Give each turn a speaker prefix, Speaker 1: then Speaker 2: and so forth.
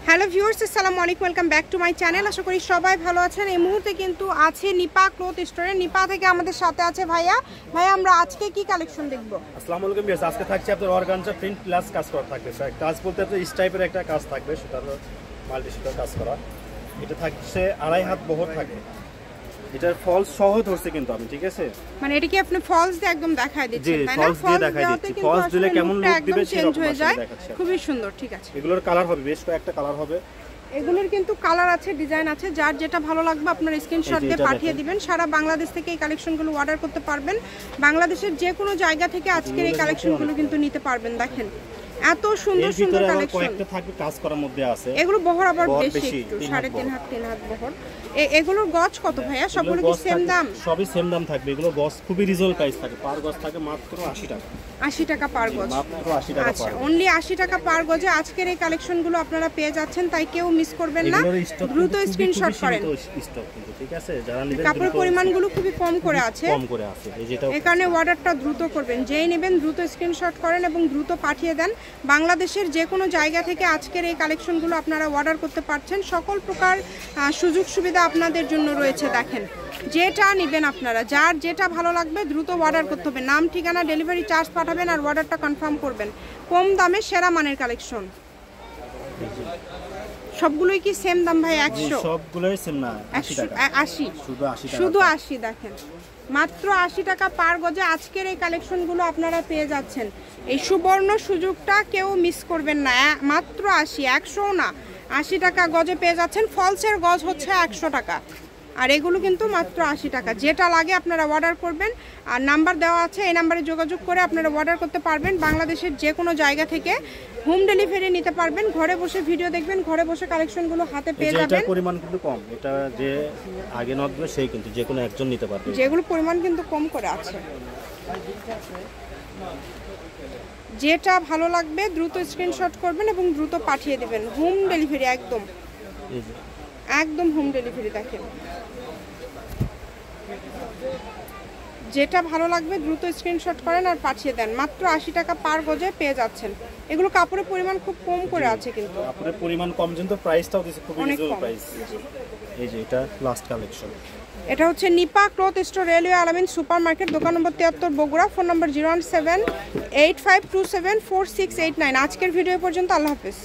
Speaker 1: Hello viewers, আসসালামু আলাইকুম, welcome back to my channel. আশা করি সবাই ভালো আছেন। এই মুহূর্তে কিন্তু আছে নিপা ক্লথ স্টোরে। নিপা থেকে আমাদের সাথে আছে ভাইয়া। আমরা আজকে কি কালেকশন দেখব?
Speaker 2: আসসালামু আলাইকুম ভিউয়ার্স, আজকে থাকছে আপনার অর্গানজা প্রিন্ট প্লাস কাজ করা থাকবে। কাজ বলতে আপনার এই টাইপের একটা কাজ থাকবে, সেটা হলো মাল্টি শিটের কাজ করা। এটা থাকছে 2.5 হাত বহর থাকবে। এটার ফলস সহ ধরছে কিন্তু আমি, ঠিক আছে?
Speaker 1: মানে এটা কি আপনি ফলস দিয়ে একদম দেখায় দিচ্ছেন, তাই না?
Speaker 2: ফলস দিয়ে দেখাই দিচ্ছি। ফলস দিলে কেমন লুক দিবে
Speaker 1: চেঞ্জ হয়ে যায়, খুবই সুন্দর। ঠিক আছে,
Speaker 2: এগুলোর কালার হবে, বেশ কয়েকটা কালার হবে।
Speaker 1: এগুলোর কিন্তু কালার আছে, ডিজাইন আছে, যার যেটা ভালো লাগবে আপনার স্ক্রিনশট দিয়ে পাঠিয়ে দিবেন। সারা বাংলাদেশ থেকে এই কালেকশনগুলো অর্ডার করতে পারবেন। বাংলাদেশের যে কোনো জায়গা থেকে আজকের এই কালেকশনগুলো কিন্তু নিতে পারবেন। দেখেন এত সুন্দর সুন্দর কালেকশন।
Speaker 2: কয়েকটা থাকবে কাজ করার মধ্যে আছে।
Speaker 1: এগুলো বহর আবার বেশি, একটু 3.5 হাত 3 হাত বহর। এগুলোর গজ কত ভাইয়া? সবগুলো কি সেম দাম?
Speaker 2: সবই সেম দাম থাকবে। এগুলো গজ খুবই রিজনেবল প্রাইস থাকে। পার গজ থাকে মাত্র 80 টাকা।
Speaker 1: 80 টাকা পার গজ,
Speaker 2: মাত্র 80 টাকা।
Speaker 1: আচ্ছা, অনলি 80 টাকা পার গজে আজকের এই কালেকশনগুলো আপনারা পেয়ে যাচ্ছেন, তাই কেউ মিস করবেন না। দ্রুত স্ক্রিনশট করেন।
Speaker 2: স্টক কিন্তু, ঠিক আছে? যারা নেবেন,
Speaker 1: কাপড়ের পরিমাণগুলো খুবই কম করে আছে, এই কারণে অর্ডারটা দ্রুত করবেন। যেই নেবেন দ্রুত স্ক্রিনশট করেন এবং দ্রুত পাঠিয়ে দেন। বাংলাদেশের যে কোনো জায়গা থেকে আজকের এই কালেকশনগুলো আপনারা অর্ডার করতে পারছেন। সকল প্রকার সুযোগ সুবিধা আপনাদের জন্য রয়েছে। দেখেন যেটা নেবেন আপনারা, যার যেটা ভালো লাগবে দ্রুত অর্ডার করতে হবে। নাম, ঠিকানা, ডেলিভারি চার্জ পাঠাবেন আর অর্ডারটা কনফার্ম করবেন। কম দামে সেরা মানের কালেকশন। সবগুলোই কি সেম দাম ভাই? 100?
Speaker 2: সবগুলোই সেম না, 80 টাকা। 80,
Speaker 1: শুধু 80। দেখেন মাত্র 80 টাকা পার গজে আজকের এই কালেকশনগুলো আপনারা পেয়ে যাচ্ছেন। এই সুবর্ণ সুযোগটা কেউ মিস করবেন না। মাত্র 80, 100 না, 80 টাকা গজে পেয়ে যাচ্ছেন। ফলসের গজ হচ্ছে 100 টাকা, আর এগুলো কিন্তু মাত্র 80 টাকা। যেটা লাগে আপনারা অর্ডার করবেন, আর নাম্বার দেওয়া আছে, এই নাম্বারে যোগাযোগ করে আপনারা অর্ডার করতে পারবেন। বাংলাদেশের যে কোনো জায়গা থেকে হোম ডেলিভারি নিতে পারবেন। ঘরে বসে ভিডিও দেখবেন, ঘরে বসে কালেকশনগুলো হাতে পেয়ে যাবেন।
Speaker 2: এটার পরিমাণ কিন্তু কম। এটা যে আগে নদবে সেই কিন্তু যে কোনো একজন নিতে পারবে।
Speaker 1: যেগুলো পরিমাণ কিন্তু কম করে আছে। যেটা ভালো লাগবে দ্রুত স্ক্রিনশট করবেন এবং দ্রুত পাঠিয়ে দেবেন। হোম ডেলিভারি, একদম একদম হোম ডেলিভারি। দেখেন যেটা ভালো লাগবে দ্রুত স্ক্রিনশট করেন আর পাঠিয়ে দেন। মাত্র 80 টাকা পার গজে পেয়ে যাচ্ছেন। এগুলো কাপড়ের পরিমাণ খুব কম করে আছে, কিন্তু
Speaker 2: কাপড়ের পরিমাণ কম, কিন্তু প্রাইসটাও দিছে খুব রিজনেবল প্রাইস। এই যে এটা লাস্ট কালেকশন।
Speaker 1: এটা হচ্ছে নিপা ক্লথ স্টোর, রেলওয়ে আলামিন সুপার মার্কেট, দোকান নম্বর 73, বগুড়া। ফোন নম্বর 01785274689। আজকের ভিডিও পর্যন্ত, আল্লাহ হাফেজ।